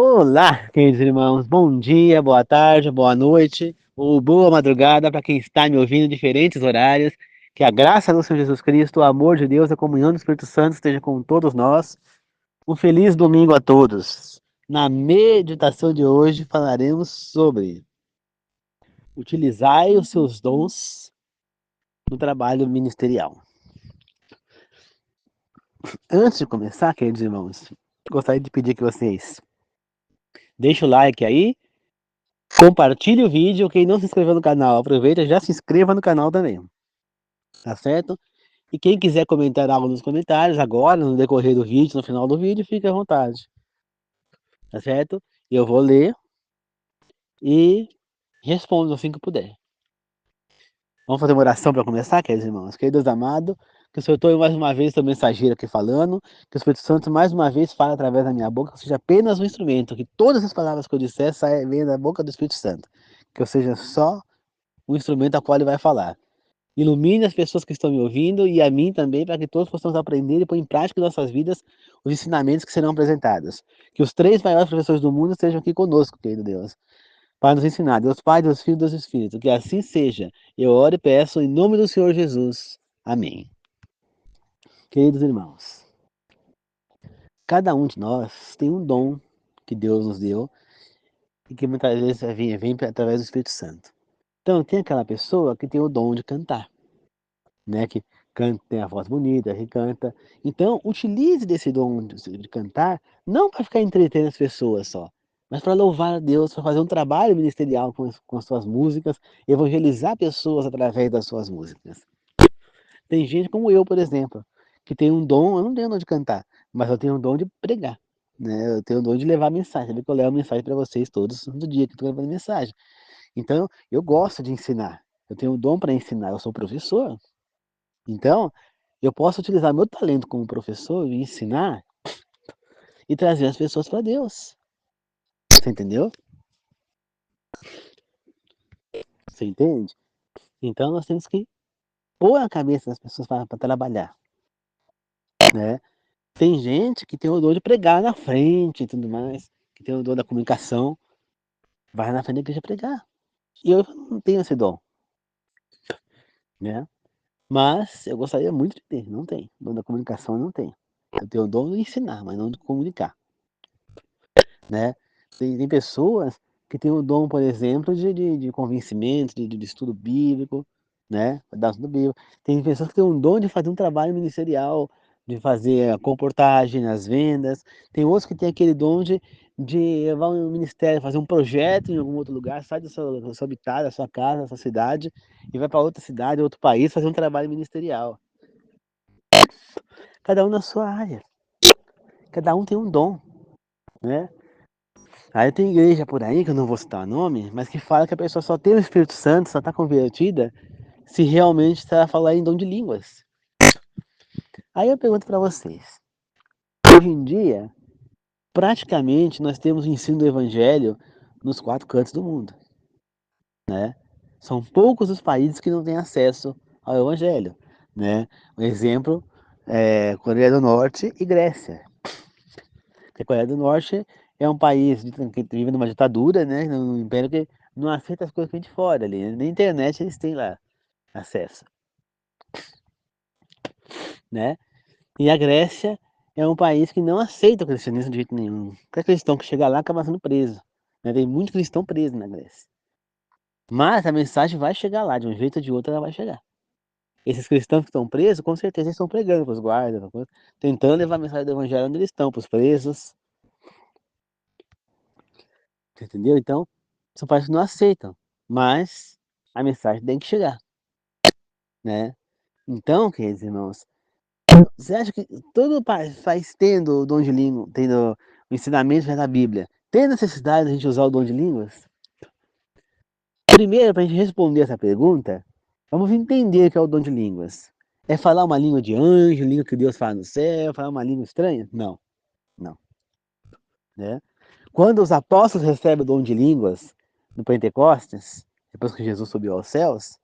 Olá, queridos irmãos, bom dia, boa tarde, boa noite ou boa madrugada para quem está me ouvindo em diferentes horários. Que a graça do Senhor Jesus Cristo, o amor de Deus, a comunhão do Espírito Santo esteja com todos nós. Um feliz domingo a todos. Na meditação de hoje falaremos sobre utilizai os seus dons no trabalho ministerial. Antes de começar, queridos irmãos, gostaria de pedir que vocês deixem o like aí. Compartilhe o vídeo. Quem não se inscreveu no canal, aproveita e já se inscreva no canal também. Tá certo? E quem quiser comentar algo nos comentários, agora, no decorrer do vídeo, no final do vídeo, fique à vontade. Tá certo? Eu vou ler e respondo assim que puder. Vamos fazer uma oração para começar, queridos irmãos? Queridos amados, que o Senhor estou mais uma vez, seu mensageiro aqui falando, que o Espírito Santo mais uma vez fale através da minha boca, que eu seja apenas um instrumento, que todas as palavras que eu disser venham da boca do Espírito Santo. Que eu seja só o instrumento a qual ele vai falar. Ilumine as pessoas que estão me ouvindo e a mim também, para que todos possamos aprender e pôr em prática em nossas vidas os ensinamentos que serão apresentados. Que os três maiores professores do mundo estejam aqui conosco, querido Deus, para nos ensinar. Deus Pai, Deus Filho, Deus Espírito. Que assim seja. Eu oro e peço em nome do Senhor Jesus. Amém. Queridos irmãos, cada um de nós tem um dom que Deus nos deu e que muitas vezes vem através do Espírito Santo. Então, tem aquela pessoa que tem o dom de cantar, né? Que canta, tem a voz bonita, que canta. Então, utilize desse dom de cantar, não para ficar entretendo as pessoas só, mas para louvar a Deus, para fazer um trabalho ministerial com as suas músicas, evangelizar pessoas através das suas músicas. Tem gente como eu, por exemplo, que tem um dom, eu não tenho dom de cantar, mas eu tenho um dom de pregar. Né? Eu tenho o dom de levar mensagem. Sabe que eu levo mensagem para vocês todos no dia que estou levando mensagem. Então, eu gosto de ensinar. Eu tenho um dom para ensinar. Eu sou professor. Então, eu posso utilizar meu talento como professor e ensinar e trazer as pessoas para Deus. Você entendeu? Você entende? Então, nós temos que pôr a cabeça das pessoas para trabalhar, né? Tem gente que tem o dom de pregar na frente e tudo mais, que tem o dom da comunicação, vai na frente da igreja pregar. E eu não tenho esse dom, né? Mas eu gostaria muito de ter, não tem. O dom da comunicação eu não tenho. Eu tenho o dom de ensinar, mas não de comunicar, né? Tem pessoas que têm o dom, por exemplo, de convencimento, de estudo bíblico, né? Da estudo bíblico. Tem pessoas que têm um dom de fazer um trabalho ministerial, de fazer a comportagem, as vendas. Tem outros que têm aquele dom de levar um ministério, fazer um projeto em algum outro lugar, sai do seu habitat, da sua casa, da sua cidade, e vai para outra cidade, outro país, fazer um trabalho ministerial. Cada um na sua área. Cada um tem um dom, né? Aí tem igreja por aí, que eu não vou citar nome, mas que fala que a pessoa só tem o Espírito Santo, só está convertida, se realmente está a falar em dom de línguas. Aí eu pergunto para vocês, hoje em dia, praticamente nós temos o ensino do Evangelho nos quatro cantos do mundo, né? São poucos os países que não têm acesso ao Evangelho, né? Um exemplo é Coreia do Norte e Grécia. A Coreia do Norte é um país que vive numa ditadura, né? Num império que não aceita as coisas que vêm de fora ali. Na internet eles têm lá acesso, né? E a Grécia é um país que não aceita o cristianismo de jeito nenhum. Qualquer cristão que chega lá acaba sendo preso, né? Tem muitos cristãos presos na Grécia. Mas a mensagem vai chegar lá, de um jeito ou de outro ela vai chegar. Esses cristãos que estão presos, com certeza eles estão pregando para os guardas, tentando levar a mensagem do evangelho onde eles estão, para os presos. Entendeu? Então, são países que não aceitam, mas a mensagem tem que chegar, né? Então, queridos irmãos, você acha que todo país tendo o dom de língua, tendo o ensinamento da Bíblia, tem necessidade de a gente usar o dom de línguas? Primeiro, para a gente responder essa pergunta, vamos entender o que é o dom de línguas. É falar uma língua de anjo, língua que Deus fala no céu, falar uma língua estranha? Não, não, né? Quando os apóstolos recebem o dom de línguas no Pentecostes, depois que Jesus subiu aos céus,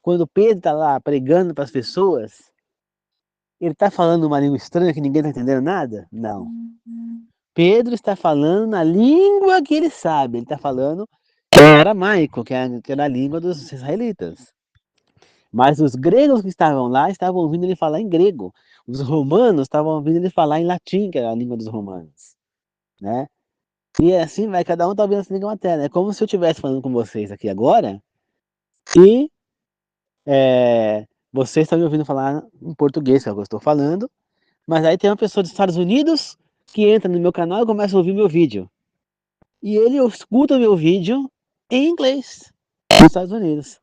quando Pedro está lá pregando para as pessoas, ele está falando uma língua estranha que ninguém está entendendo nada? Não. Pedro está falando na língua que ele sabe. Ele está falando que é aramaico, que era a língua dos israelitas. Mas os gregos que estavam lá estavam ouvindo ele falar em grego. Os romanos estavam ouvindo ele falar em latim, que era a língua dos romanos, né? E assim vai, cada um está ouvindo essa língua materna. É como se eu estivesse falando com vocês aqui agora e vocês estão me ouvindo falar em português, que é o que eu estou falando, mas aí tem uma pessoa dos Estados Unidos que entra no meu canal e começa a ouvir meu vídeo. E ele escuta o meu vídeo em inglês, nos Estados Unidos.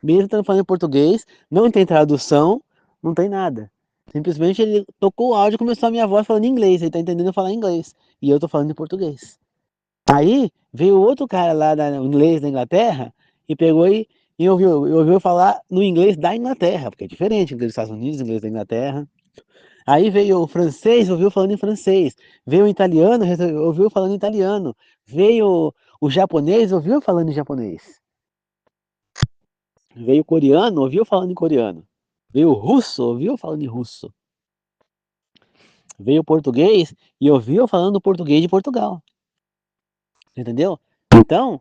Mesmo estando falando em português, não tem tradução, não tem nada. Simplesmente ele tocou o áudio e começou a minha voz falando inglês, ele está entendendo eu falar inglês. E eu estou falando em português. Aí veio outro cara lá no inglês da Inglaterra e pegou e ouviu falar no inglês da Inglaterra, porque é diferente, inglês dos Estados Unidos, inglês da Inglaterra. Aí veio o francês, ouviu falando em francês. Veio o italiano, ouviu falando em italiano. Veio o japonês, ouviu falando em japonês. Veio o coreano, ouviu falando em coreano. Veio o russo, ouviu falando em russo. Veio o português e ouviu falando português de Portugal. Entendeu? Então,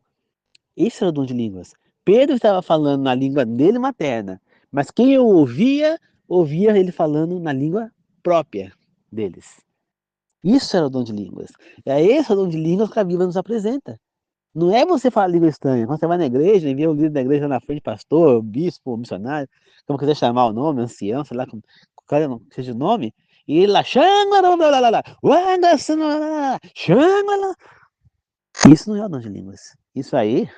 isso era o dom de línguas. Pedro estava falando na língua dele materna, mas quem eu ouvia ele falando na língua própria deles. Isso era o dom de línguas. É esse o dom de línguas que a Bíblia nos apresenta. Não é você falar língua estranha. Quando você vai na igreja e vê o líder da igreja na frente, pastor, bispo, missionário, como quiser chamar o nome, ancião, sei lá, qual seja o nome, e ele lá, isso não é o dom de línguas. Isso aí,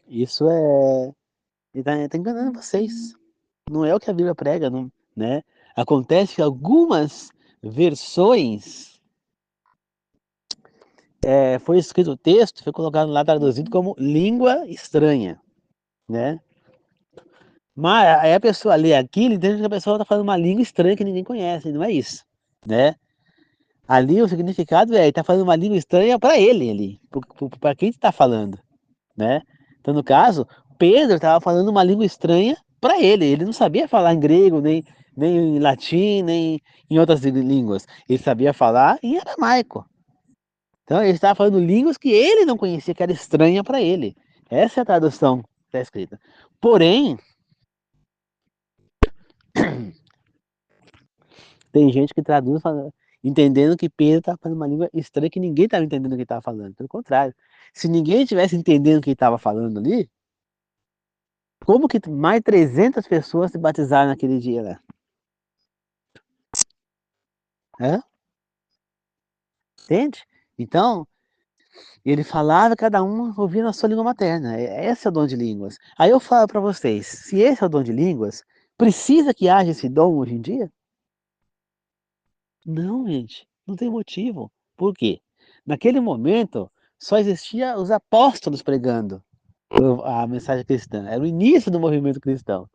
isso é. Ele tá enganando vocês. Não é o que a Bíblia prega, não, né? Acontece que algumas versões foi escrito o texto, foi colocado lá traduzido como língua estranha, né? Mas aí a pessoa lê aquilo e entende que a pessoa está falando uma língua estranha que ninguém conhece, não é isso, né? Ali o significado ele está falando uma língua estranha para ele ali, para quem está falando, né? Então no caso, Pedro estava falando uma língua estranha para ele não sabia falar em grego, nem em latim, nem em outras línguas, ele sabia falar em aramaico. Então ele estava falando línguas que ele não conhecia, que era estranha para ele. Essa é a tradução que está escrita. Porém, tem gente que traduz entendendo que Pedro estava falando uma língua estranha que ninguém estava entendendo o que estava falando. Pelo contrário, se ninguém estivesse entendendo o que ele estava falando ali, como que mais 300 pessoas se batizaram naquele dia lá? É? Entende? Então, ele falava, cada um ouvia na sua língua materna. Esse é o dom de línguas. Aí eu falo para vocês, se esse é o dom de línguas, precisa que haja esse dom hoje em dia? Não, gente, não tem motivo. Por quê? Naquele momento, só existia os apóstolos pregando a mensagem cristã. Era o início do movimento cristão,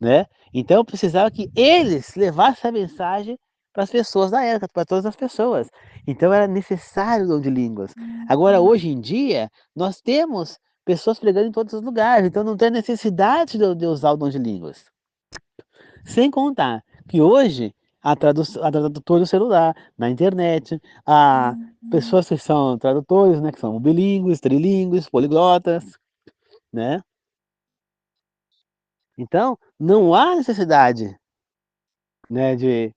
né? Então, eu precisava que eles levassem a mensagem para as pessoas da época, para todas as pessoas. Então, era necessário o dom de línguas. Agora, hoje em dia, nós temos pessoas pregando em todos os lugares, então não tem necessidade de usar o dom de línguas. Sem contar que hoje a tradutor do celular, na internet, há pessoas que são tradutores, né, que são bilíngues, trilíngues, poliglotas, né? Então, não há necessidade, né, de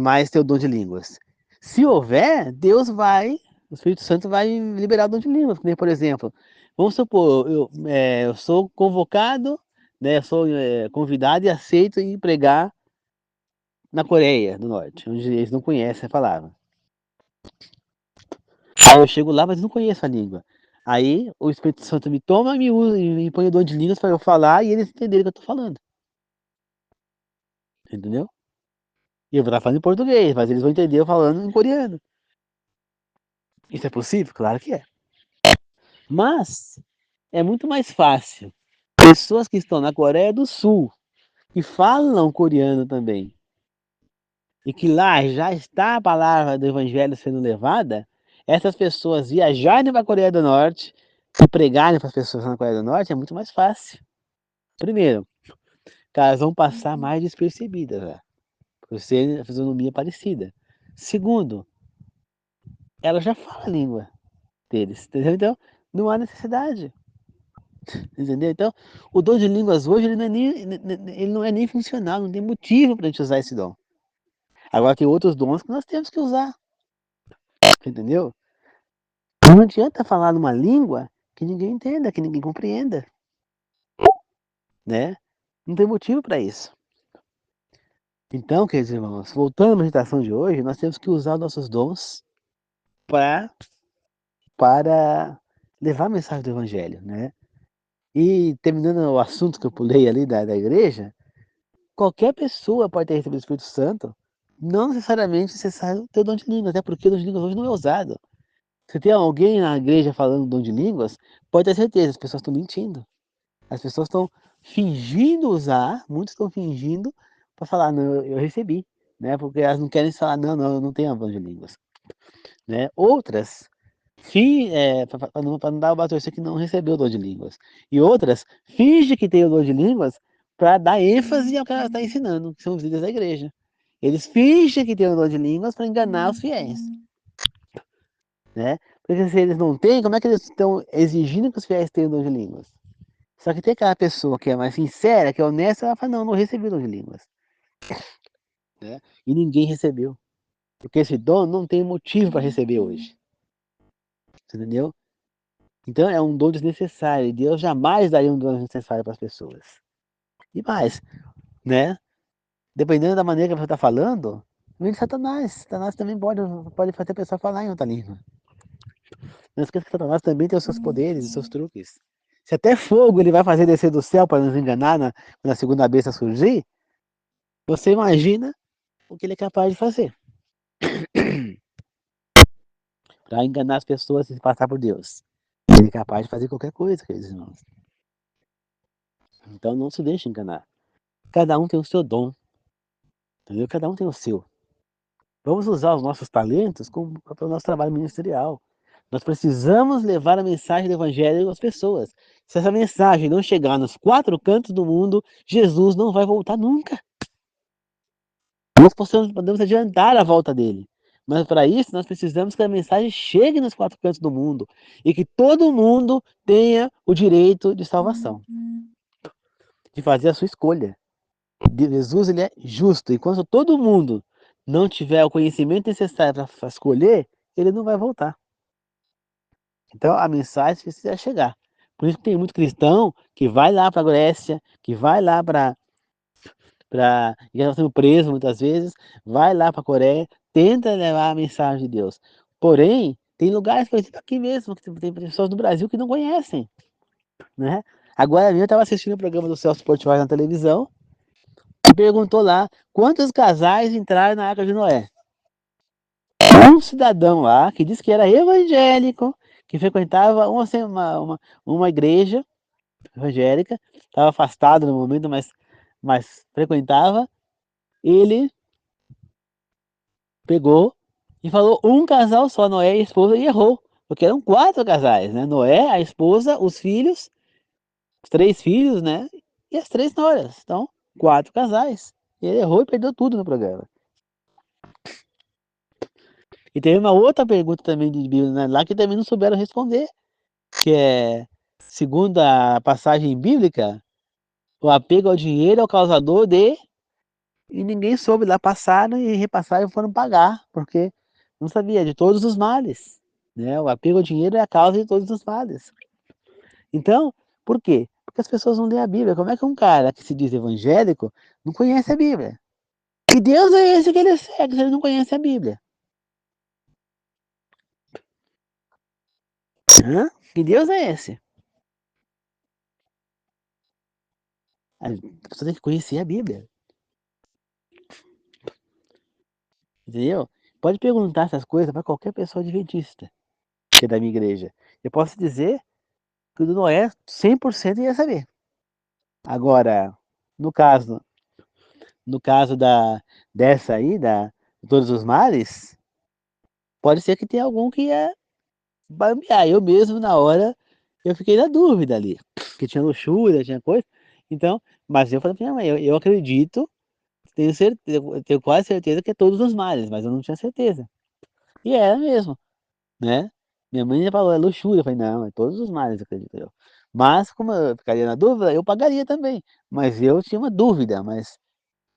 mais ter o dom de línguas. Se houver, o Espírito Santo vai liberar o dom de línguas. Por exemplo, vamos supor, eu sou convocado, né, eu sou convidado e aceito em pregar na Coreia do Norte, onde eles não conhecem a palavra. Aí eu chego lá, mas não conheço a língua. Aí o Espírito Santo me toma e me usa, e me põe o dom de línguas para eu falar e eles entenderem o que eu estou falando. Entendeu? E eu vou estar falando em português, mas eles vão entender eu falando em coreano. Isso é possível? Claro que é. Mas é muito mais fácil pessoas que estão na Coreia do Sul, que falam coreano também, e que lá já está a palavra do evangelho sendo levada, essas pessoas viajarem para a Coreia do Norte e pregarem para as pessoas na Coreia do Norte é muito mais fácil. Primeiro, elas vão passar mais despercebidas, por ser a fisionomia parecida. Segundo, ela já fala a língua deles, entendeu? Então, não há necessidade, entendeu? Então, o dom de línguas hoje, ele não é nem funcional, não tem motivo para a gente usar esse dom. Agora, tem outros dons que nós temos que usar, entendeu? Não adianta falar numa língua que ninguém entenda, que ninguém compreenda, né? Não tem motivo para isso. Então, queridos irmãos, voltando à meditação de hoje, nós temos que usar nossos dons para levar a mensagem do Evangelho, né? E terminando o assunto que eu pulei ali da igreja, qualquer pessoa pode ter recebido o Espírito Santo, não necessariamente necessário ter o dom de línguas, até porque o dom de línguas hoje não é usado. Se tem alguém na igreja falando dom de línguas, pode ter certeza, as pessoas estão mentindo. As pessoas estão fingindo usar, muitos estão fingindo para falar, não, eu recebi, né? Porque elas não querem falar, não, eu não tenho dom de línguas, né? Outras para não dar o batorcer que não recebeu o dom de línguas. E outras finge que tem o dom de línguas para dar ênfase ao que ela está ensinando, que são os líderes da igreja. Eles fingem que tem o dom de línguas para enganar os fiéis, né? Porque se eles não têm, como é que eles estão exigindo que os fiéis tenham o dom de línguas? Só que tem aquela pessoa que é mais sincera, que é honesta, ela fala, não, não recebi o dom de línguas, né? E ninguém recebeu. Porque esse dom não tem motivo para receber hoje. Entendeu? Então é um dom desnecessário. E Deus jamais daria um dom desnecessário para as pessoas. E mais, né? Dependendo da maneira que você está falando, vem de Satanás. Satanás também pode fazer a pessoa falar em outra língua. Não esqueça que Satanás também tem os seus poderes e seus truques. Se até fogo ele vai fazer descer do céu para nos enganar quando a segunda besta surgir, você imagina o que ele é capaz de fazer para enganar as pessoas e se passar por Deus. Ele é capaz de fazer qualquer coisa, queridos irmãos. Então não se deixe enganar. Cada um tem o seu dom, entendeu? Cada um tem o seu. Vamos usar os nossos talentos para o nosso trabalho ministerial. Nós precisamos levar a mensagem do Evangelho às pessoas. Se essa mensagem não chegar nos 4 cantos do mundo, Jesus não vai voltar nunca. Nós podemos adiantar a volta dele. Mas para isso, nós precisamos que a mensagem chegue nos 4 cantos do mundo e que todo mundo tenha o direito de salvação, de fazer a sua escolha. Jesus ele é justo. Enquanto todo mundo não tiver o conhecimento necessário para escolher, ele não vai voltar. Então a mensagem precisa chegar. Por isso que tem muito cristão que vai lá para a Grécia, que vai lá para já está sendo preso muitas vezes, vai lá para a Coreia, tenta levar a mensagem de Deus. Porém, tem lugares, por exemplo, aqui mesmo, que tem pessoas do Brasil que não conhecem, né? Agora eu estava assistindo o programa do Celso Portiolli na televisão e perguntou lá quantos casais entraram na Arca de Noé. Um cidadão lá que disse que era evangélico, que frequentava uma igreja evangélica, estava afastado no momento, mas frequentava, ele pegou e falou um casal só, Noé e a esposa, e errou, porque eram 4 casais, né? Noé, a esposa, os filhos, os 3 filhos, né? E as 3 noras. Então, 4 casais. E ele errou e perdeu tudo no programa. E teve uma outra pergunta também de Bíblia, né, lá que também não souberam responder, que é, segundo a passagem bíblica, o apego ao dinheiro é o causador de... E ninguém soube lá, passaram e repassaram e foram pagar, porque não sabia de todos os males, né? O apego ao dinheiro é a causa de todos os males. Então, por quê? Porque as pessoas não lêem a Bíblia. Como é que um cara que se diz evangélico não conhece a Bíblia? Que Deus é esse que ele segue se ele não conhece a Bíblia? Hã? Que Deus é esse? A pessoa tem que conhecer a Bíblia, entendeu? Pode perguntar essas coisas para qualquer pessoa adventista, que é da minha igreja. Eu posso dizer que o do Noé 100% ia saber. Agora, no caso, no caso dessa aí, de todos os males, pode ser que tenha algum que ia bambear. Eu mesmo, na hora, eu fiquei na dúvida ali, que tinha luxúria, tinha coisa. Então, mas eu falei pra minha mãe, eu acredito, tenho quase certeza que é todos os males, mas eu não tinha certeza. E era mesmo, né? Minha mãe já falou, é luxúria. Eu falei, não, é todos os males, acredito eu. Mas, como eu ficaria na dúvida, eu pagaria também. Mas eu tinha uma dúvida, mas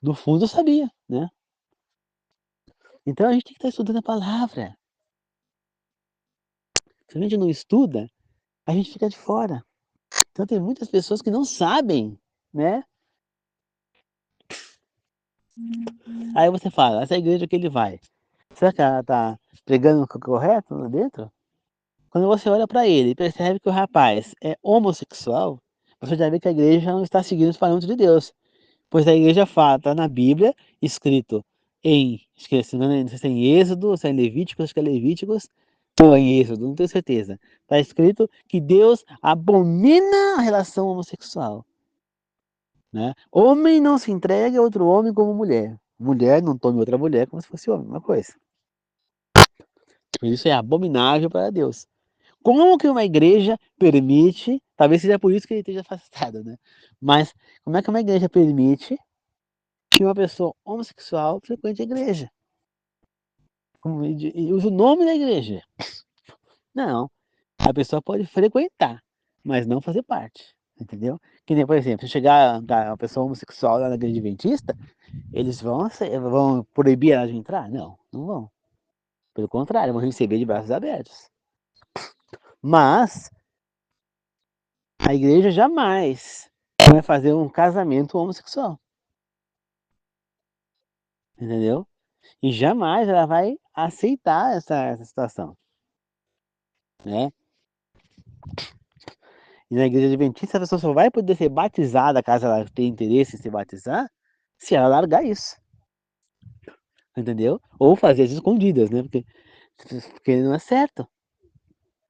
no fundo eu sabia, né? Então a gente tem que estar estudando a palavra. Se a gente não estuda, a gente fica de fora. Então tem muitas pessoas que não sabem, né? Aí você fala, essa igreja que ele vai, será que ela tá pregando o correto lá dentro? Quando você olha para ele e percebe que o rapaz é homossexual, você já vê que a igreja não está seguindo os parâmetros de Deus. Pois a igreja fala, está na Bíblia, escrito em, esqueci, não sei se é em Êxodo, se é em Levíticos, acho que é Levíticos, ou em Êxodo, não tenho certeza. Está escrito que Deus abomina a relação homossexual. Né? Homem não se entregue a outro homem como mulher. Mulher não tome outra mulher como se fosse homem, uma coisa. Isso é abominável para Deus. Como que uma igreja permite, talvez seja por isso que ele esteja afastado, né? Mas como é que uma igreja permite que uma pessoa homossexual frequente a igreja? E usa o nome da igreja. Não, a pessoa pode frequentar, mas não fazer parte, entendeu? Que nem, por exemplo, se chegar uma pessoa homossexual lá na igreja adventista, eles vão proibir ela de entrar? Não, não vão. Pelo contrário, vão receber de braços abertos. Mas a igreja jamais vai fazer um casamento homossexual, entendeu? E jamais ela vai aceitar essa situação, né? E na igreja adventista a pessoa só vai poder ser batizada, caso ela tenha interesse em se batizar, se ela largar isso, entendeu? Ou fazer as escondidas, né? Porque não é certo.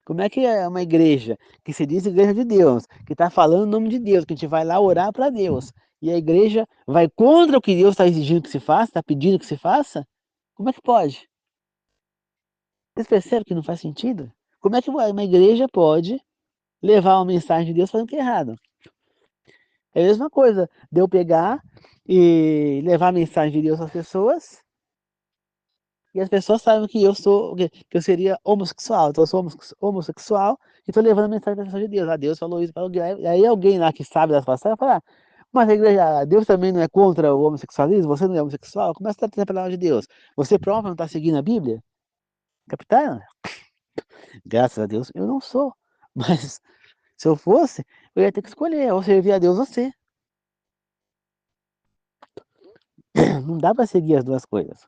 Como é que é uma igreja que se diz igreja de Deus, que está falando o nome de Deus, que a gente vai lá orar para Deus, e a igreja vai contra o que Deus está exigindo que se faça, está pedindo que se faça? Como é que pode? Vocês percebem que não faz sentido? Como é que uma igreja pode levar uma mensagem de Deus falando que é errado? É a mesma coisa de eu pegar e levar a mensagem de Deus às pessoas, e as pessoas sabem que que eu seria homossexual. Então eu sou homossexual e estou levando a mensagem para pessoa de Deus. Ah, Deus falou isso para alguém. E aí alguém lá que sabe das passagens vai falar, mas a igreja, Deus também não é contra o homossexualismo? Você não é homossexual? Como é que você está trazendo a palavra de Deus? Você prova não está seguindo a Bíblia? Capitão? Graças a Deus eu não sou. Mas se eu fosse, eu ia ter que escolher, ou servir a Deus ou você. Não dá para seguir as duas coisas,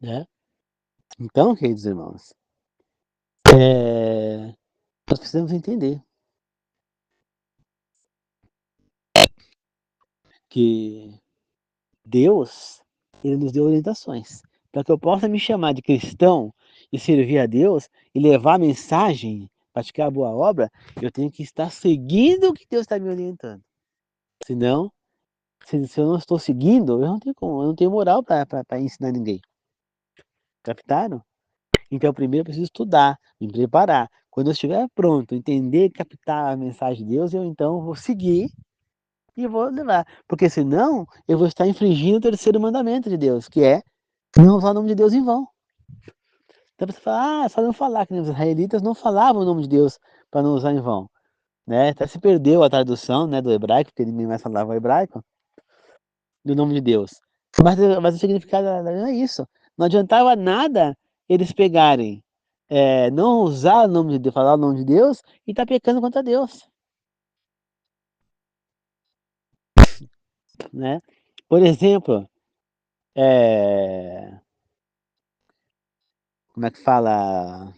né? Então, queridos irmãos, nós precisamos entender que Deus, ele nos deu orientações. Para que eu possa me chamar de cristão e servir a Deus e levar a mensagem, praticar a boa obra, eu tenho que estar seguindo o que Deus está me orientando. Senão, se eu não estou seguindo, eu não tenho como, eu não tenho moral para ensinar ninguém. Captaram? Então, primeiro eu preciso estudar, me preparar. Quando eu estiver pronto, entender, captar a mensagem de Deus, eu então vou seguir e vou levar. Porque senão, eu vou estar infringindo o terceiro mandamento de Deus, que é não usar o nome de Deus em vão. Então você fala, só não falar, que nem os israelitas não falavam o nome de Deus para não usar em vão. Né? Até se perdeu a tradução, né, do hebraico, porque ninguém mais falava o hebraico, do nome de Deus. Mas o significado não é isso. Não adiantava nada eles pegarem, não usar o nome de Deus, falar o nome de Deus e estar pecando contra Deus. Né? Por exemplo, como é que fala?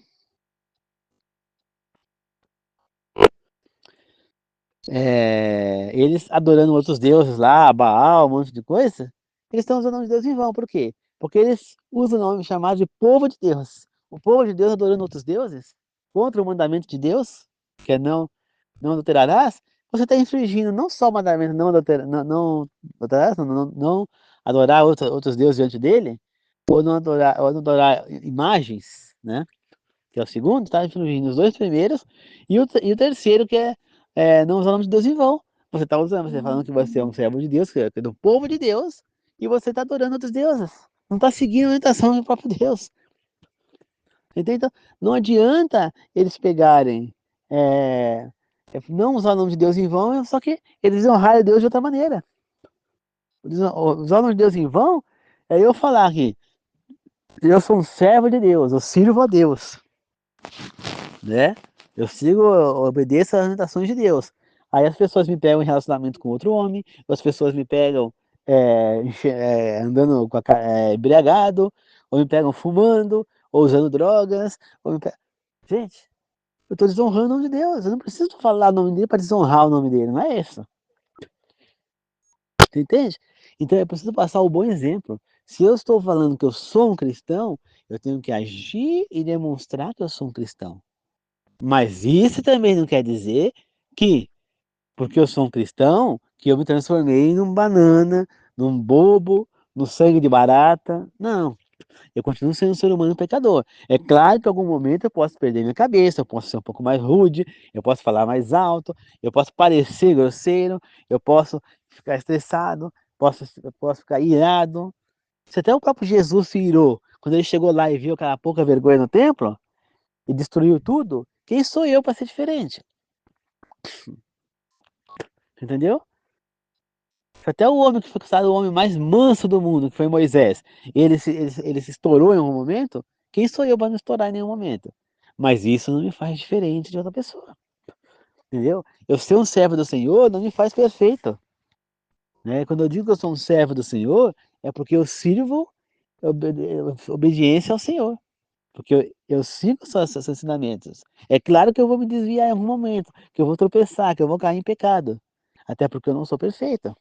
Eles adorando outros deuses lá, Baal, um monte de coisa, eles estão usando o nome de Deus em vão. Por quê? Porque eles usam o nome chamado de povo de Deus. O povo de Deus adorando outros deuses, contra o mandamento de Deus, que é não adulterarás, você está infringindo não só o mandamento não adulterarás, não adorar outros deuses diante dele, ou não adorar imagens, né? Que é o segundo, está infringindo os dois primeiros, e o terceiro, que é não usar o nome de Deus em vão. Você está usando, você tá falando que você é um servo de Deus, que é do povo de Deus, e você está adorando outros deuses. Não está seguindo a orientação do próprio Deus. Entende? Então, não adianta eles pegarem, não usar o nome de Deus em vão, só que eles honrarem Deus de outra maneira. Usar o nome de Deus em vão é eu falar que eu sou um servo de Deus, eu sirvo a Deus, né? Eu sigo, eu obedeço às orientações de Deus. Aí as pessoas me pegam em relacionamento com outro homem, as pessoas me pegam andando com embriagado, ou me pegam fumando, ou usando drogas, Gente, eu estou desonrando o nome de Deus. Eu não preciso falar o nome dele para desonrar o nome dele, não é isso. Você entende? Então eu preciso passar o bom exemplo. Se eu estou falando que eu sou um cristão, eu tenho que agir e demonstrar que eu sou um cristão. Mas isso também não quer dizer que, porque eu sou um cristão, que eu me transformei num banana, num bobo, no sangue de barata. Não. Eu continuo sendo um ser humano pecador. É claro que em algum momento eu posso perder minha cabeça, eu posso ser um pouco mais rude, eu posso falar mais alto, eu posso parecer grosseiro, eu posso ficar estressado, eu posso ficar irado. Se até o próprio Jesus se irou, quando ele chegou lá e viu aquela pouca vergonha no templo e destruiu tudo, quem sou eu para ser diferente? Entendeu? Até o homem que foi considerado o homem mais manso do mundo, que foi Moisés, ele se estourou em algum momento. Quem sou eu para não estourar em nenhum momento? Mas isso não me faz diferente de outra pessoa, entendeu? Eu ser um servo do Senhor não me faz perfeito, né? Quando eu digo que eu sou um servo do Senhor, é porque eu sirvo obediência ao Senhor, porque eu sigo seus ensinamentos. É claro que eu vou me desviar em algum momento, que eu vou tropeçar, que eu vou cair em pecado, até porque eu não sou perfeito.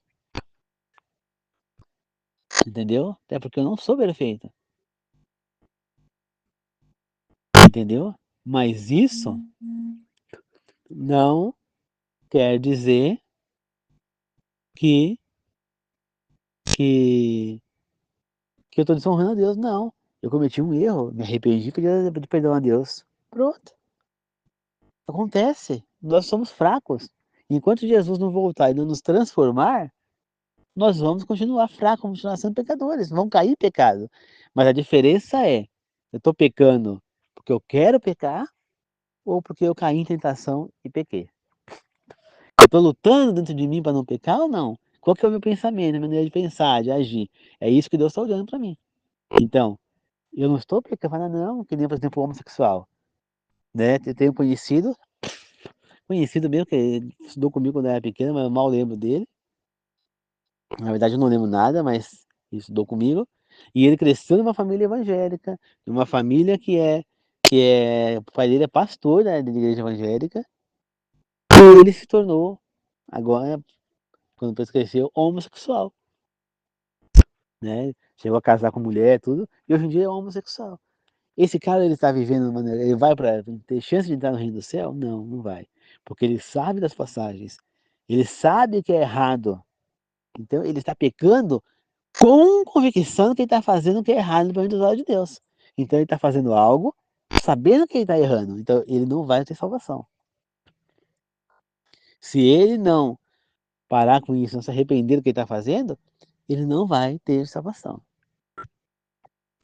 Entendeu? Até porque eu não sou perfeito. Entendeu? Mas isso não quer dizer que, que, que eu estou desonrando a Deus. Não. Eu cometi um erro, me arrependi, pedi perdão a Deus. Pronto. Acontece. Nós somos fracos. Enquanto Jesus não voltar e não nos transformar, nós vamos continuar fracos, vamos continuar sendo pecadores, vamos cair em pecado. Mas a diferença é, eu estou pecando porque eu quero pecar ou porque eu caí em tentação e pequei. Eu estou lutando dentro de mim para não pecar ou não? Qual que é o meu pensamento, a minha maneira de pensar, de agir? É isso que Deus está olhando para mim. Então, eu não estou pecando, não, que nem, por exemplo, o homossexual. Né? Eu tenho conhecido mesmo, que estudou comigo quando eu era pequeno, mas eu mal lembro dele. Na verdade, eu não lembro nada, mas ele estudou comigo. E ele cresceu numa família evangélica, numa família o pai dele é pastor, né, da igreja evangélica. E ele se tornou, agora, quando depois cresceu, homossexual. Né? Chegou a casar com mulher, tudo, e hoje em dia é homossexual. Esse cara, ele está vivendo de maneira, ele vai para ter chance de entrar no reino do céu? Não, não vai. Porque ele sabe das passagens. Ele sabe que é errado. Então, ele está pecando com convicção que ele está fazendo o que é errado para dos olhos de Deus. Então, ele está fazendo algo sabendo que ele está errando. Então, ele não vai ter salvação. Se ele não parar com isso, não se arrepender do que ele está fazendo, ele não vai ter salvação.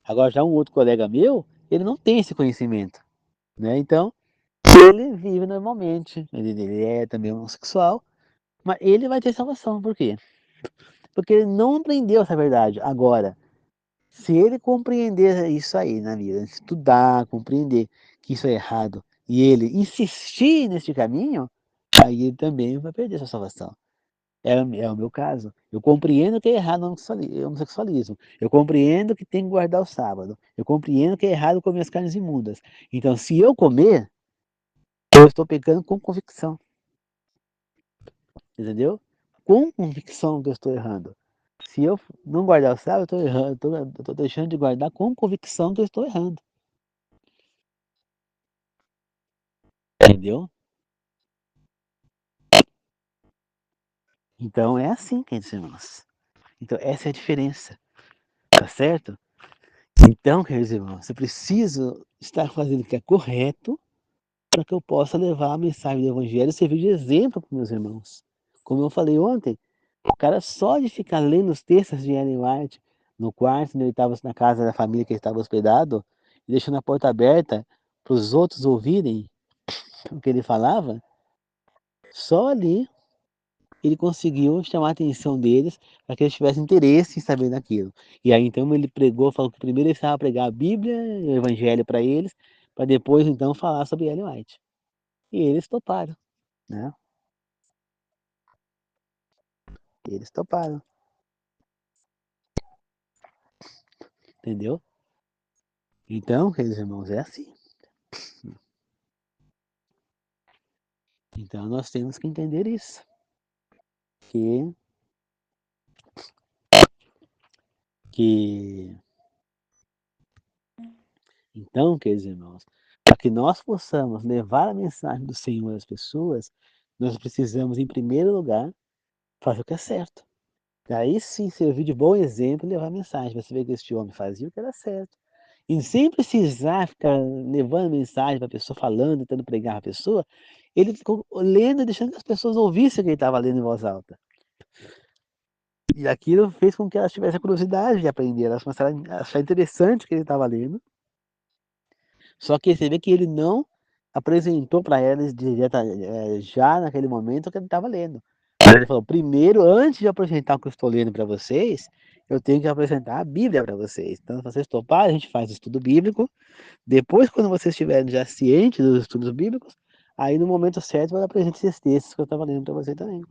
Agora, já um outro colega meu, ele não tem esse conhecimento, né? Então, ele vive normalmente, ele é também homossexual, mas ele vai ter salvação. Por quê? Porque ele não aprendeu essa verdade. Agora, se ele compreender isso aí na vida, estudar, compreender que isso é errado, e ele insistir nesse caminho, aí ele também vai perder sua salvação. É o meu caso. Eu compreendo que é errado o homossexualismo. Eu compreendo que tem que guardar o sábado. Eu compreendo que é errado comer as carnes imundas. Então, se eu comer, eu estou pecando com convicção. Entendeu? Com convicção que eu estou errando. Se eu não guardar o sábado, eu estou errando. Eu estou deixando de guardar com convicção que eu estou errando. Entendeu? Então é assim, queridos irmãos. Então essa é a diferença. Tá certo? Então, queridos irmãos, eu preciso estar fazendo o que é correto para que eu possa levar a mensagem do Evangelho e servir de exemplo para os meus irmãos. Como eu falei ontem, o cara só de ficar lendo os textos de Ellen White no quarto, onde ele estava na casa da família que ele estava hospedado, e deixando a porta aberta para os outros ouvirem o que ele falava, só ali ele conseguiu chamar a atenção deles para que eles tivessem interesse em saber daquilo. E aí então ele pregou, falou que primeiro ele precisava pregar a Bíblia e o Evangelho para eles, para depois então falar sobre Ellen White. E eles toparam, né? Eles toparam, entendeu? Então, queridos irmãos, é assim. Então nós temos que entender isso, que, que então, queridos irmãos, para que nós possamos levar a mensagem do Senhor às pessoas, nós precisamos, em primeiro lugar, fazer o que é certo. Aí sim, servir de bom exemplo e levar a mensagem. Você vê que este homem fazia o que era certo. E sem precisar ficar levando mensagem para a pessoa, falando, tentando pregar a pessoa, ele ficou lendo e deixando que as pessoas ouvissem o que ele estava lendo em voz alta. E aquilo fez com que elas tivessem a curiosidade de aprender, elas começaram a achar interessante o que ele estava lendo. Só que você vê que ele não apresentou para elas já naquele momento o que ele estava lendo. Ele falou, primeiro, antes de apresentar o que eu estou lendo para vocês, eu tenho que apresentar a Bíblia para vocês. Então, se vocês toparem, a gente faz o estudo bíblico. Depois, quando vocês estiverem já cientes dos estudos bíblicos, aí no momento certo eu apresento esses textos que eu estava lendo para você também.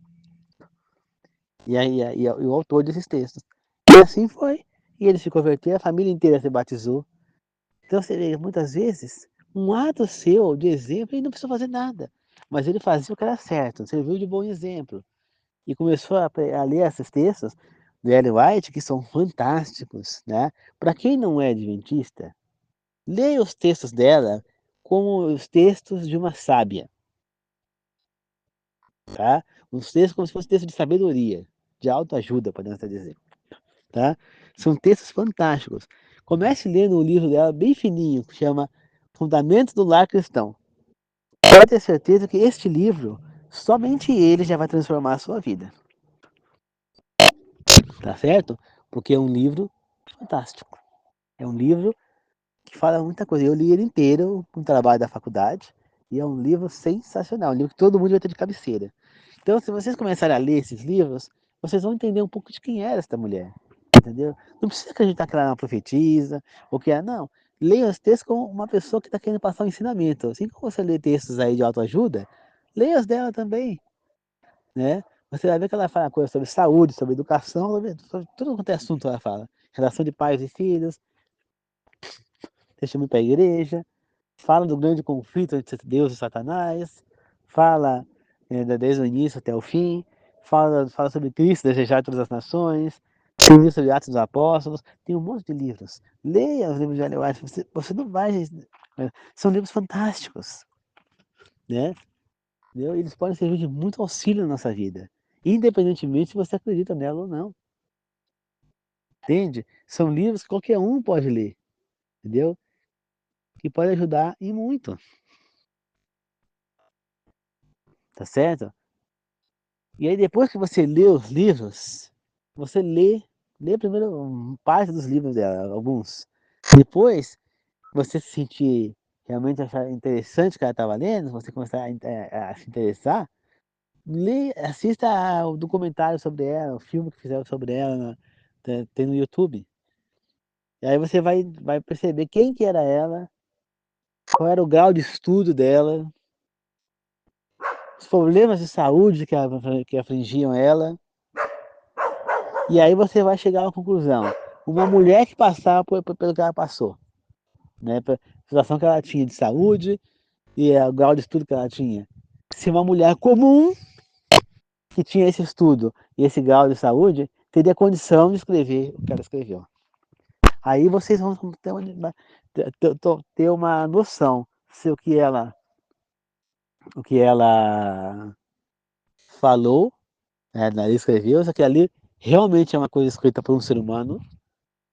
E aí e o autor desses textos. E assim foi. E ele se converteu, a família inteira se batizou. Então, você vê, muitas vezes, um ato seu de exemplo, ele não precisa fazer nada. Mas ele fazia o que era certo, serviu de bom exemplo. E começou a ler esses textos de Ellen White, que são fantásticos, né? Para quem não é adventista, leia os textos dela como os textos de uma sábia, tá? Os textos como se fosse texto de sabedoria, de autoajuda, podemos até dizer, tá? São textos fantásticos. Comece lendo um livro dela bem fininho, que chama Fundamentos do Lar Cristão. Pode ter certeza que este livro, somente ele já vai transformar a sua vida. Tá certo? Porque é um livro fantástico. É um livro que fala muita coisa. Eu li ele inteiro com o trabalho da faculdade e é um livro sensacional, um livro que todo mundo vai ter de cabeceira. Então, se vocês começarem a ler esses livros, vocês vão entender um pouco de quem era esta mulher, entendeu? Não precisa acreditar que ela é uma profetisa ou que é, não. Leia os textos como uma pessoa que está querendo passar um ensinamento. Assim como você lê textos aí de autoajuda, leia os dela também, né? Você vai ver que ela fala coisas sobre saúde, sobre educação, sobre tudo quanto é assunto ela fala. Relação de pais e filhos, testemunho para a igreja, fala do grande conflito entre Deus e Satanás, fala desde o início até o fim, fala sobre Cristo desejar todas as nações, tem livro sobre Atos dos Apóstolos, tem um monte de livros. Leia os livros de Ellen White, você não vai... São livros fantásticos, né? Entendeu? Eles podem servir de muito auxílio na nossa vida, independentemente se você acredita nela ou não. Entende? São livros que qualquer um pode ler, entendeu? Que pode ajudar e muito, tá certo? E aí depois que você lê os livros, você lê primeiro parte dos livros dela, alguns. Depois, você se sentir realmente achar interessante o que ela estava lendo, você começar a se interessar, assista o documentário sobre ela, o filme que fizeram sobre ela, tem no YouTube. E aí você vai perceber quem que era ela, qual era o grau de estudo dela, os problemas de saúde que afligiam ela. E aí você vai chegar a uma conclusão. Uma mulher que passava pelo que ela passou, né? Pela situação que ela tinha de saúde e o grau de estudo que ela tinha. Se uma mulher comum que tinha esse estudo e esse grau de saúde teria condição de escrever o que ela escreveu. Aí vocês vão ter uma noção se o que ela falou, né, escreveu, se aquilo ali realmente é uma coisa escrita por um ser humano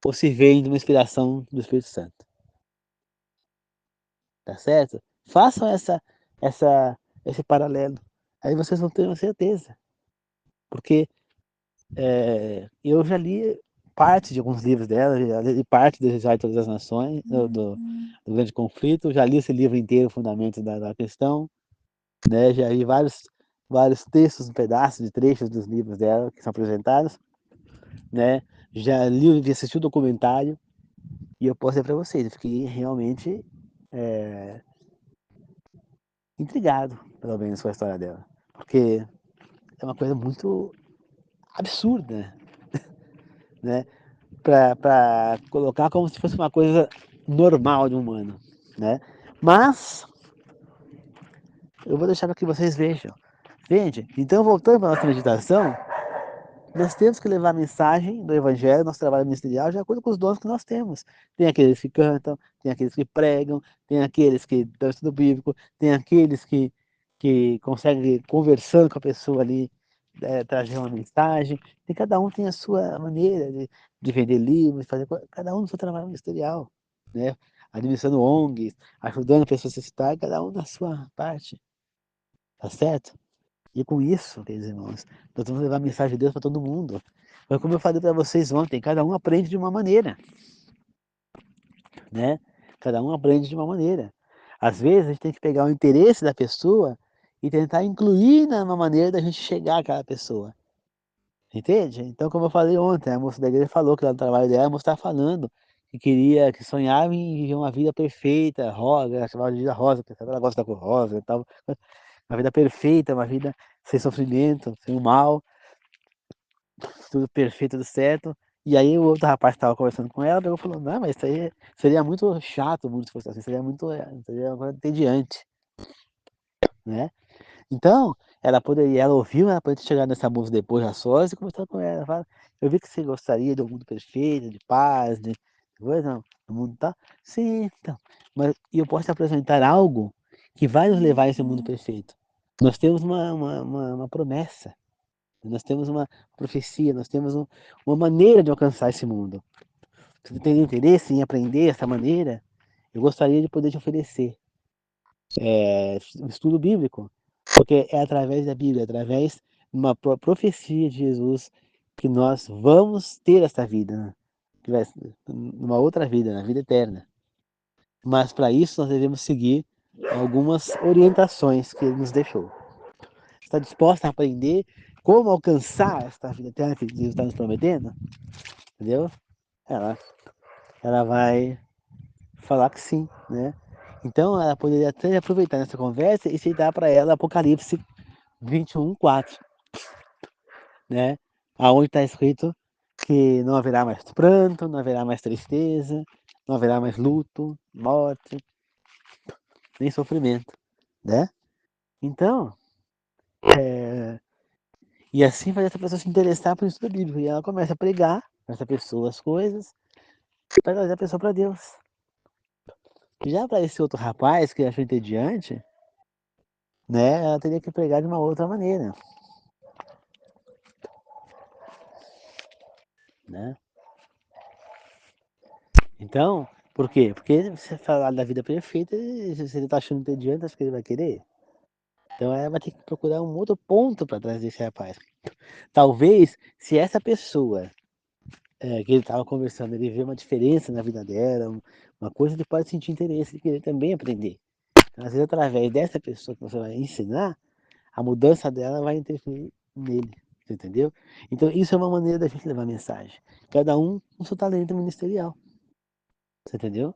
ou se vem de uma inspiração do Espírito Santo. Tá certo? Façam esse paralelo. Aí vocês vão ter uma certeza. Porque eu já li parte de alguns livros dela, já li parte do Resgate de Todas as Nações, do Grande Conflito, já li esse livro inteiro, Fundamentos da Questão, né? Já li vários textos, pedaços de trechos dos livros dela que são apresentados, né? Já li, já assisti o documentário, e eu posso dizer para vocês, eu fiquei realmente intrigado, pelo menos, com a história dela. Porque é uma coisa muito absurda, né? Para colocar como se fosse uma coisa normal de um humano, né? Mas eu vou deixar para que vocês vejam. Gente, então voltando para a nossa meditação, nós temos que levar a mensagem do Evangelho, nosso trabalho ministerial, de acordo com os dons que nós temos. Tem aqueles que cantam, tem aqueles que pregam, tem aqueles que dão estudo bíblico, tem aqueles que conseguem, conversando com a pessoa ali, trazer uma mensagem. E cada um tem a sua maneira de vender livros, fazer cada um no seu trabalho ministerial, né? Administrando ONGs, ajudando pessoas necessitadas, cada um na sua parte, tá certo? E com isso, queridos irmãos, nós vamos levar a mensagem de Deus para todo mundo. Mas como eu falei para vocês ontem, cada um aprende de uma maneira, né? Cada um aprende de uma maneira. Às vezes a gente tem que pegar o interesse da pessoa e tentar incluir na maneira da gente chegar àquela pessoa. Entende? Então, como eu falei ontem, a moça da igreja falou que lá no trabalho dela, a moça estava falando que queria, que sonhava em viver uma vida perfeita, rosa, ela chamava de vida rosa, porque ela gosta da cor rosa e tal. Uma vida perfeita, uma vida sem sofrimento, sem o mal, tudo perfeito, tudo certo. E aí o outro rapaz estava conversando com ela, pegou e falou, não, mas isso aí seria muito chato, muito se fosse assim, seria uma coisa entediante, né? Então, ela ouviu, ela poderia chegar nessa música depois já sós e conversar com ela. Fala, eu vi que você gostaria de um mundo perfeito, de paz, de coisa, não, do mundo tal. Sim, então. Mas e eu posso te apresentar algo que vai nos levar a esse mundo perfeito. Nós temos uma promessa, nós temos uma profecia, nós temos uma maneira de alcançar esse mundo. Se você tem interesse em aprender essa maneira, eu gostaria de poder te oferecer um estudo bíblico, porque é através da Bíblia, através de uma profecia de Jesus que nós vamos ter essa vida, né? Que vai numa outra vida, na vida eterna. Mas para isso nós devemos seguir algumas orientações que ele nos deixou. Está disposta a aprender como alcançar esta vida eterna que Jesus está nos prometendo? Entendeu? Ela, ela vai falar que sim, né? Então ela poderia até aproveitar nessa conversa e citar para ela Apocalipse 21:4, né? Aonde está escrito que não haverá mais pranto, não haverá mais tristeza, não haverá mais luto, morte, nem sofrimento, né? Então, e assim faz essa pessoa se interessar por estudo bíblico. E ela começa a pregar para essa pessoa as coisas, para trazer a pessoa para Deus. Já para esse outro rapaz que achou entediante, né? Ela teria que pregar de uma outra maneira, né? Então, por quê? Porque você falar da vida perfeita, se ele tá achando entediante, acho que ele vai querer. Então ela vai ter que procurar um outro ponto para trazer esse rapaz. Talvez, se essa pessoa que ele estava conversando, ele vê uma diferença na vida dela, uma coisa, ele pode sentir interesse de querer também aprender. Então, às vezes, através dessa pessoa que você vai ensinar, a mudança dela vai interferir nele. Você entendeu? Então, isso é uma maneira da gente levar a mensagem. Cada um com seu talento ministerial. Você entendeu?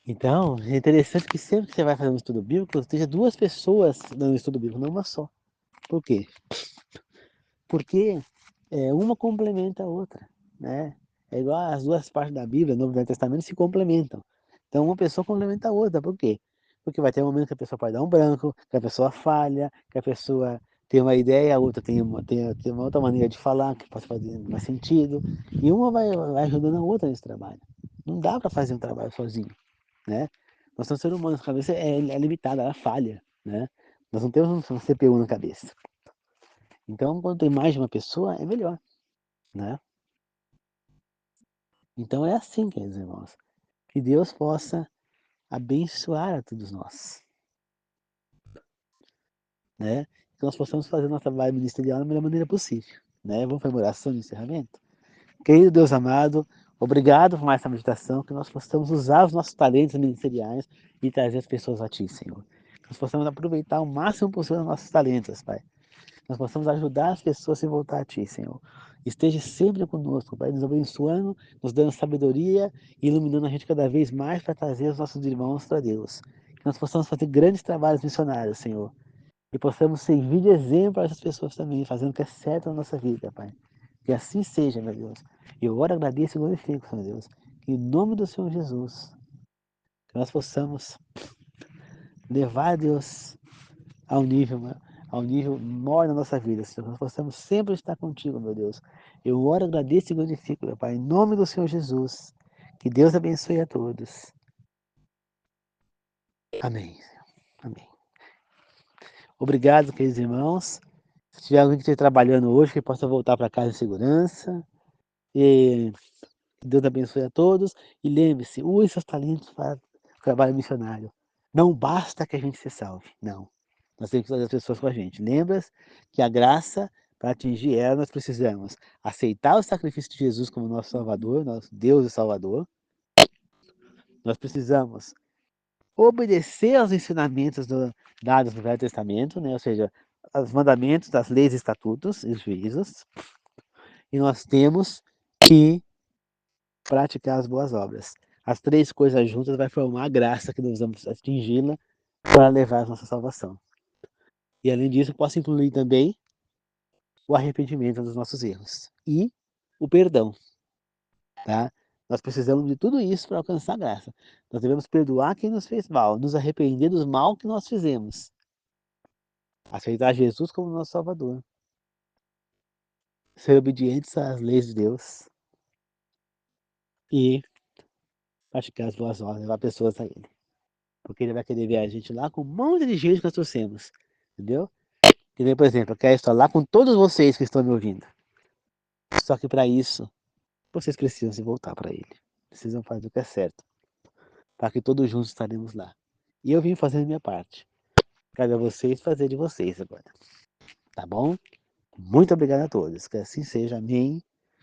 Então, é interessante que sempre que você vai fazer um estudo bíblico, esteja duas pessoas dando estudo bíblico, não uma só. Por quê? Porque uma complementa a outra, né? É igual as duas partes da Bíblia, Novo e Velho Testamento, se complementam. Então, uma pessoa complementa a outra. Por quê? Porque vai ter um momento que a pessoa pode dar um branco, que a pessoa falha, que a pessoa tem uma ideia, a outra tem uma outra maneira de falar, que pode fazer mais sentido. E uma vai ajudando a outra nesse trabalho. Não dá para fazer um trabalho sozinho, né? Nós somos seres humanos, a cabeça é limitada, ela falha, né? Nós não temos um CPU na cabeça. Então, quando tem mais de uma pessoa, é melhor, né? Então é assim, queridos irmãos. Que Deus possa abençoar a todos nós, né? que nós possamos fazer nossa trabalho ministerial da melhor maneira possível. Né? Vamos para a oração de encerramento? Querido Deus amado, obrigado por mais essa meditação, que nós possamos usar os nossos talentos ministeriais e trazer as pessoas a Ti, Senhor. Que nós possamos aproveitar o máximo possível os nossos talentos, Pai. Que nós possamos ajudar as pessoas a se voltar a Ti, Senhor. Esteja sempre conosco, Pai, nos abençoando, nos dando sabedoria e iluminando a gente cada vez mais para trazer os nossos irmãos para Deus. Que nós possamos fazer grandes trabalhos missionários, Senhor. E possamos servir de exemplo para essas pessoas também, fazendo o que é certo na nossa vida, Pai. Que assim seja, meu Deus. Eu oro, agradeço e glorifico, meu Deus. Que em nome do Senhor Jesus, que nós possamos levar, Deus, ao nível maior na nossa vida, Senhor. Que nós possamos sempre estar contigo, meu Deus. Eu oro, agradeço e glorifico, meu Pai, em nome do Senhor Jesus. Que Deus abençoe a todos. Amém. Amém. Obrigado, queridos irmãos. Se tiver alguém que esteja trabalhando hoje, que possa voltar para casa em segurança. E que Deus abençoe a todos. E lembre-se, use seus talentos para o trabalho missionário. Não basta que a gente se salve, não. Nós temos que trazer as pessoas com a gente. Lembra que a graça, para atingir ela, nós precisamos aceitar o sacrifício de Jesus como nosso Salvador, nosso Deus e Salvador. Nós precisamos obedecer aos ensinamentos dados no Velho Testamento, né? Ou seja, os mandamentos, as leis, estatutos e juízos. E nós temos que praticar as boas obras. As três coisas juntas vai formar a graça que nós vamos atingi-la para levar a nossa salvação. E além disso, posso incluir também o arrependimento dos nossos erros e o perdão, tá? Nós precisamos de tudo isso para alcançar a graça. Nós devemos perdoar quem nos fez mal, nos arrepender dos mal que nós fizemos, aceitar Jesus como nosso Salvador, ser obedientes às leis de Deus e praticar as boas obras, levar pessoas a Ele. Porque Ele vai querer ver a gente lá com um monte de gente que nós trouxemos, entendeu? Que por exemplo, eu quero estar lá com todos vocês que estão me ouvindo. Só que para isso, vocês precisam se voltar para Ele. Precisam fazer o que é certo, para que todos juntos estaremos lá. E eu vim fazendo a minha parte. Cabe a vocês fazer de vocês agora. Tá bom? Muito obrigado a todos. Que assim seja. Amém.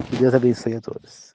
Que Deus abençoe a todos.